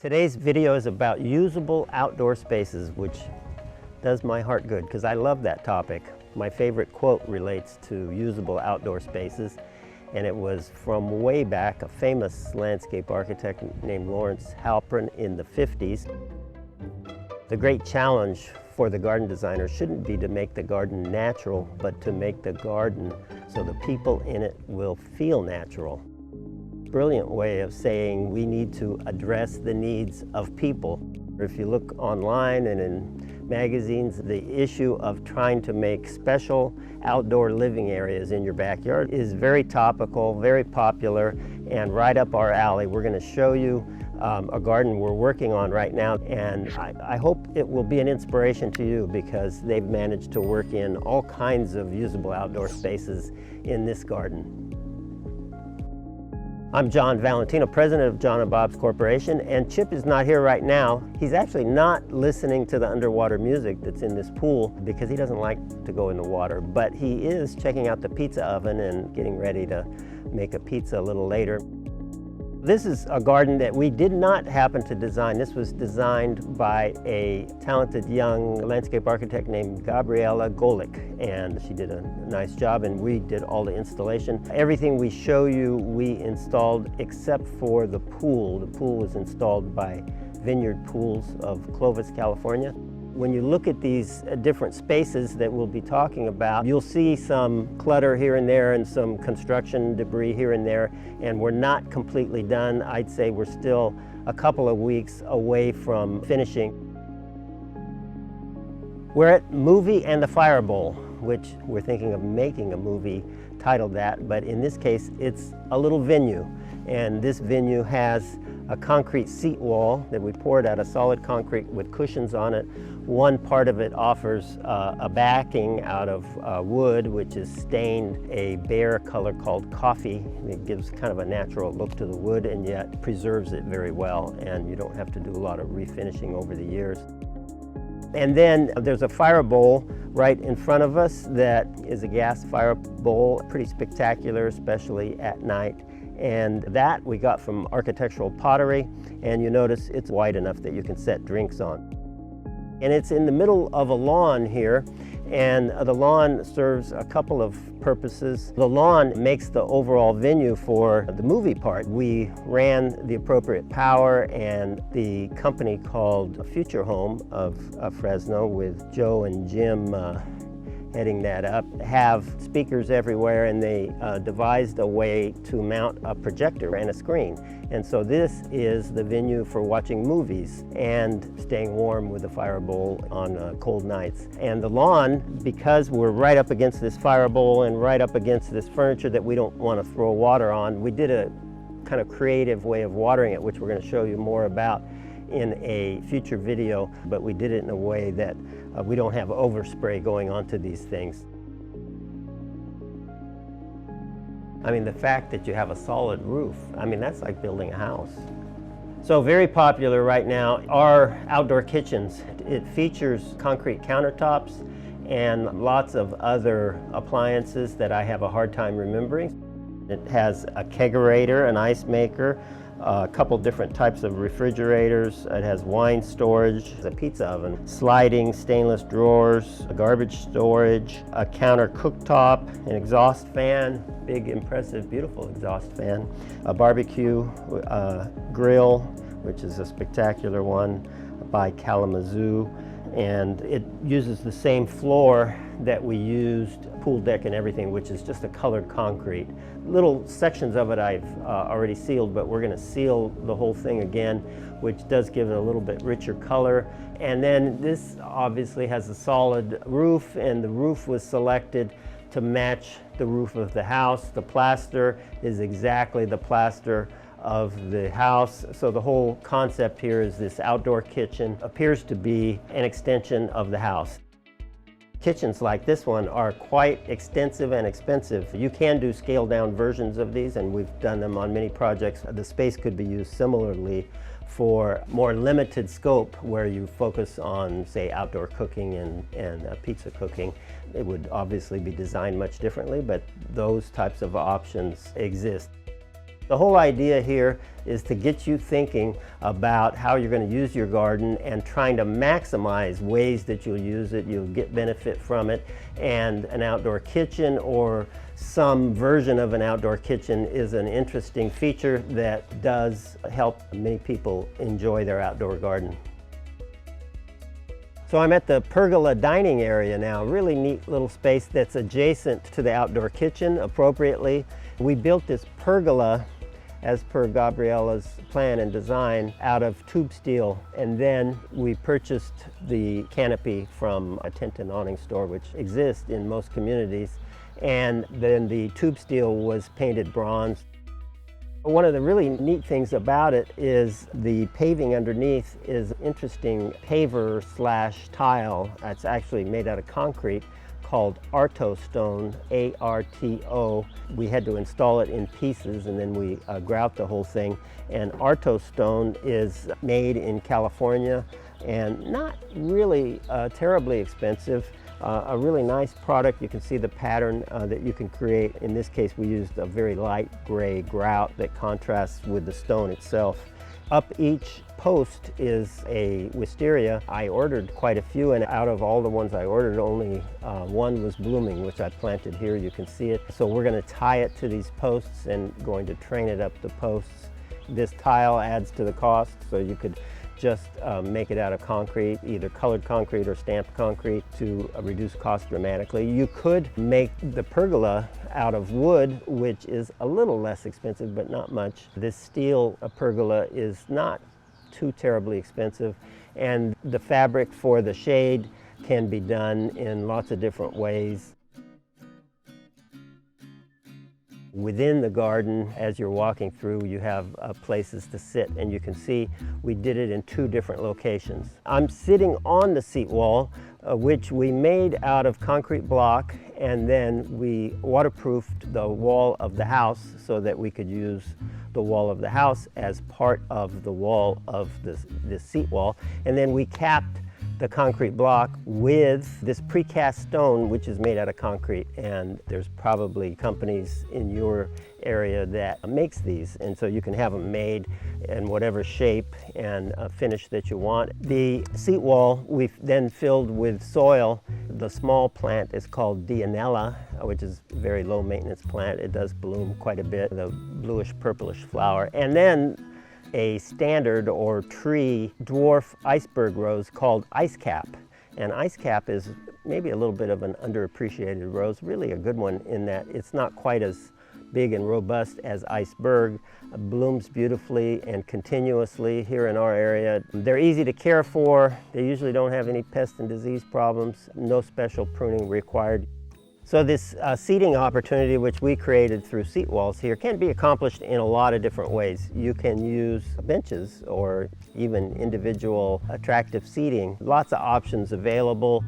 Today's video is about usable outdoor spaces, which does my heart good because I love that topic. My favorite quote relates to usable outdoor spaces, and it was from way back, a famous landscape architect named Lawrence Halprin in the 50s. The great challenge for the garden designer shouldn't be to make the garden natural, but to make the garden so the people in it will feel natural. Brilliant way of saying we need to address the needs of people. If you look online and in magazines, the issue of trying to make special outdoor living areas in your backyard is very topical, very popular, and right up our alley. We're going to show you a garden we're working on right now, and I hope it will be an inspiration to you because they've managed to work in all kinds of usable outdoor spaces in this garden. I'm John Valentino, president of John & Bob's Corporation, and Chip is not here right now. He's actually not listening to the underwater music that's in this pool because he doesn't like to go in the water, but he is checking out the pizza oven and getting ready to make a pizza a little later. This is a garden that we did not happen to design. This was designed by a talented young landscape architect named Gabriela Golik, and she did a nice job, and we did all the installation. Everything we show you, we installed except for the pool. The pool was installed by Vineyard Pools of Clovis, California. When you look at these different spaces that we'll be talking about, you'll see some clutter here and there and some construction debris here and there, and we're not completely done. I'd say we're still a couple of weeks away from finishing. We're at Movie and the Fire Bowl, which we're thinking of making a movie titled that, but in this case it's a little venue, and this venue has a concrete seat wall that we poured out of solid concrete with cushions on it. One part of it offers a backing out of wood, which is stained a bare color called coffee. It gives kind of a natural look to the wood and yet preserves it very well, and you don't have to do a lot of refinishing over the years. And then there's a fire bowl right in front of us that is a gas fire bowl, pretty spectacular, especially at night. And that we got from Architectural Pottery, and you notice it's wide enough that you can set drinks on. And it's in the middle of a lawn here, and the lawn serves a couple of purposes. The lawn makes the overall venue for the movie part. We ran the appropriate power, and the company called Future Home of Fresno, with Joe and Jim heading that up, have speakers everywhere, and they devised a way to mount a projector and a screen. And so this is the venue for watching movies and staying warm with the fire bowl on cold nights. And the lawn, because we're right up against this fire bowl and right up against this furniture that we don't want to throw water on, we did a kind of creative way of watering it, which we're going to show you more about in a future video, but we did it in a way that we don't have overspray going onto these things. I mean, the fact that you have a solid roof, I mean, that's like building a house. So very popular right now are outdoor kitchens. It features concrete countertops and lots of other appliances that I have a hard time remembering. It has a kegerator, an ice maker, a couple different types of refrigerators. It has wine storage, a pizza oven, sliding stainless drawers, a garbage storage, a counter cooktop, an exhaust fan, big, impressive, beautiful exhaust fan, a barbecue grill, which is a spectacular one by Kalamazoo. And it uses the same floor that we used, pool deck and everything, which is just a colored concrete. Little sections of it I've already sealed, but we're going to seal the whole thing again, which does give it a little bit richer color. And then this obviously has a solid roof, and the roof was selected to match the roof of the house. The plaster is exactly the plaster of the house. So the whole concept here is this outdoor kitchen appears to be an extension of the house. Kitchens like this one are quite extensive and expensive. You can do scaled down versions of these, and we've done them on many projects. The space could be used similarly for more limited scope where you focus on, say, outdoor cooking and pizza cooking. It would obviously be designed much differently, but those types of options exist. The whole idea here is to get you thinking about how you're going to use your garden and trying to maximize ways that you'll use it, you'll get benefit from it. And an outdoor kitchen or some version of an outdoor kitchen is an interesting feature that does help many people enjoy their outdoor garden. So I'm at the pergola dining area now, really neat little space that's adjacent to the outdoor kitchen appropriately. We built this pergola as per Gabriella's plan and design out of tube steel, and then we purchased the canopy from a tent and awning store which exists in most communities, and then the tube steel was painted bronze. One of the really neat things about it is the paving underneath is interesting paver slash tile. It's actually made out of concrete called Arto stone, A-R-T-O. We had to install it in pieces and then we grout the whole thing. And Arto stone is made in California and not really terribly expensive. A really nice product. You can see the pattern that you can create. In this case, we used a very light gray grout that contrasts with the stone itself. Up each post is a wisteria. I ordered quite a few, and out of all the ones I ordered, only one was blooming, which I planted here. You can see it. So we're going to tie it to these posts and going to train it up the posts. This tile adds to the cost, so you could just make it out of concrete, either colored concrete or stamped concrete, to reduce cost dramatically. You could make the pergola out of wood, which is a little less expensive, but not much. This steel pergola is not too terribly expensive, and the fabric for the shade can be done in lots of different ways. Within the garden, as you're walking through, you have places to sit, and you can see we did it in two different locations. I'm sitting on the seat wall, which we made out of concrete block, and then we waterproofed the wall of the house so that we could use the wall of the house as part of the wall of this seat wall. And then we capped the concrete block with this precast stone, which is made out of concrete, and there's probably companies in your area that makes these, and so you can have them made in whatever shape and finish that you want. The seat wall we've then filled with soil. The small plant is called Dianella, which is a very low maintenance plant. It does bloom quite a bit, the bluish purplish flower. And then a standard or tree dwarf iceberg rose called ice cap. And ice cap is maybe a little bit of an underappreciated rose, really a good one in that it's not quite as big and robust as iceberg, blooms beautifully and continuously here in our area. They're easy to care for. They usually don't have any pest and disease problems, no special pruning required. So this seating opportunity, which we created through seat walls here, can be accomplished in a lot of different ways. You can use benches or even individual attractive seating. Lots of options available.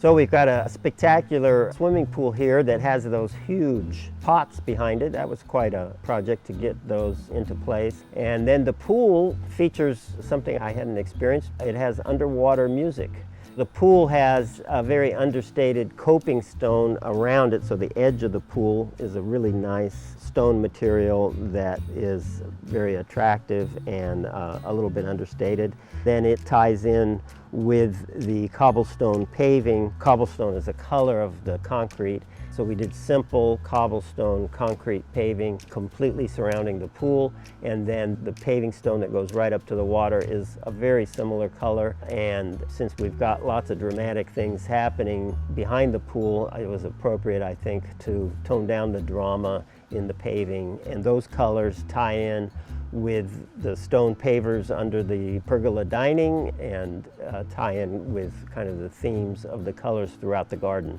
So we've got a spectacular swimming pool here that has those huge pots behind it. That was quite a project to get those into place. And then the pool features something I hadn't experienced. It has underwater music. The pool has a very understated coping stone around it, so the edge of the pool is a really nice stone material that is very attractive and a little bit understated. Then it ties in with the cobblestone paving. Cobblestone is the color of the concrete, so we did simple cobblestone concrete paving completely surrounding the pool, and then the paving stone that goes right up to the water is a very similar color. And since we've got lots of dramatic things happening behind the pool, it was appropriate, I think, to tone down the drama in the paving, and those colors tie in with the stone pavers under the pergola dining and tie in with kind of the themes of the colors throughout the garden.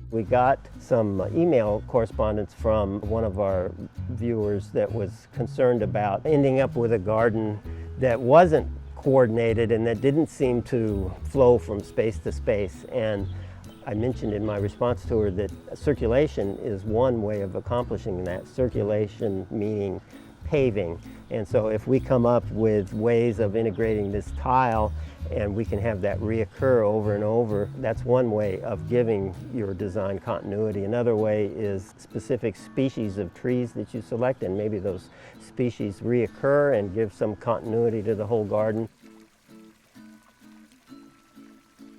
We got some email correspondence from one of our viewers that was concerned about ending up with a garden that wasn't coordinated and that didn't seem to flow from space to space. And I mentioned in my response to her that circulation is one way of accomplishing that. Circulation meaning paving. And so if we come up with ways of integrating this tile and we can have that reoccur over and over, that's one way of giving your design continuity. Another way is specific species of trees that you select, and maybe those species reoccur and give some continuity to the whole garden.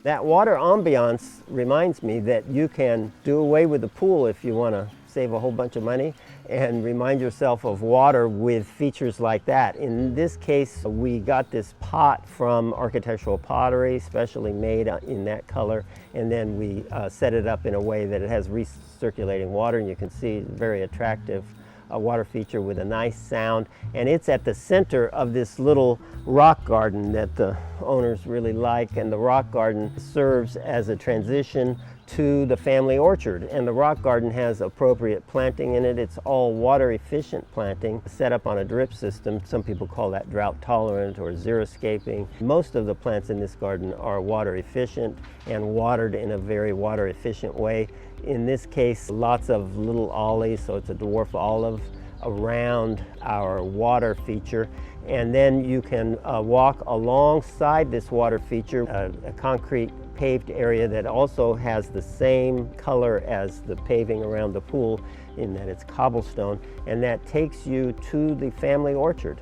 That water ambiance reminds me that you can do away with the pool if you want to save a whole bunch of money, and remind yourself of water with features like that. In this case, we got this pot from Architectural Pottery, specially made in that color, and then we set it up in a way that it has recirculating water, and you can see it's very attractive water feature with a nice sound. And it's at the center of this little rock garden that the owners really like, and the rock garden serves as a transition to the family orchard. And the rock garden has appropriate planting in it. It's all water efficient planting set up on a drip system. Some people call that drought tolerant or xeriscaping. Most of the plants in this garden are water efficient and watered in a very water efficient way. In this case, lots of little ollies, so it's a dwarf olive around our water feature. And then you can walk alongside this water feature, a concrete paved area that also has the same color as the paving around the pool, in that it's cobblestone, and that takes you to the family orchard.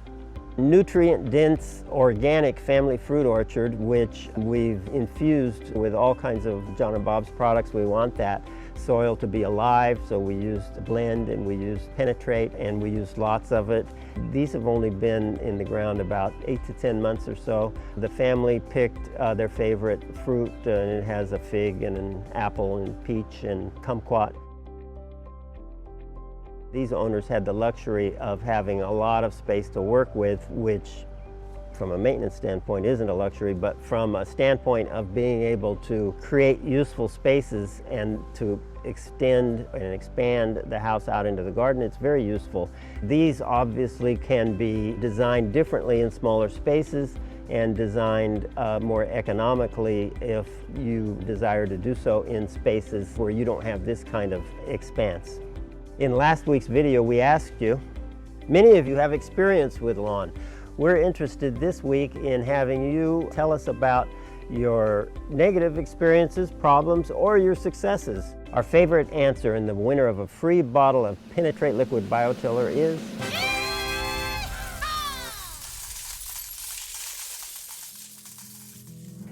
Nutrient-dense organic family fruit orchard, which we've infused with all kinds of John and Bob's products. We want that soil to be alive, so we used blend and we used penetrate and we used lots of it. These have only been in the ground about 8 to 10 months or so. The family picked their favorite fruit, and it has a fig and an apple and peach and kumquat. These owners had the luxury of having a lot of space to work with, which from a maintenance standpoint isn't a luxury, but from a standpoint of being able to create useful spaces and to extend and expand the house out into the garden, it's very useful. These obviously can be designed differently in smaller spaces and designed more economically if you desire to do so in spaces where you don't have this kind of expanse. In last week's video, we asked you, many of you have experience with lawn. We're interested this week in having you tell us about your negative experiences, problems, or your successes. Our favorite answer and the winner of a free bottle of Penetrate Liquid Biotiller is...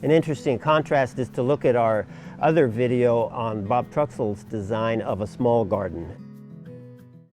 An interesting contrast is to look at our other video on Bob Truxell's design of a small garden.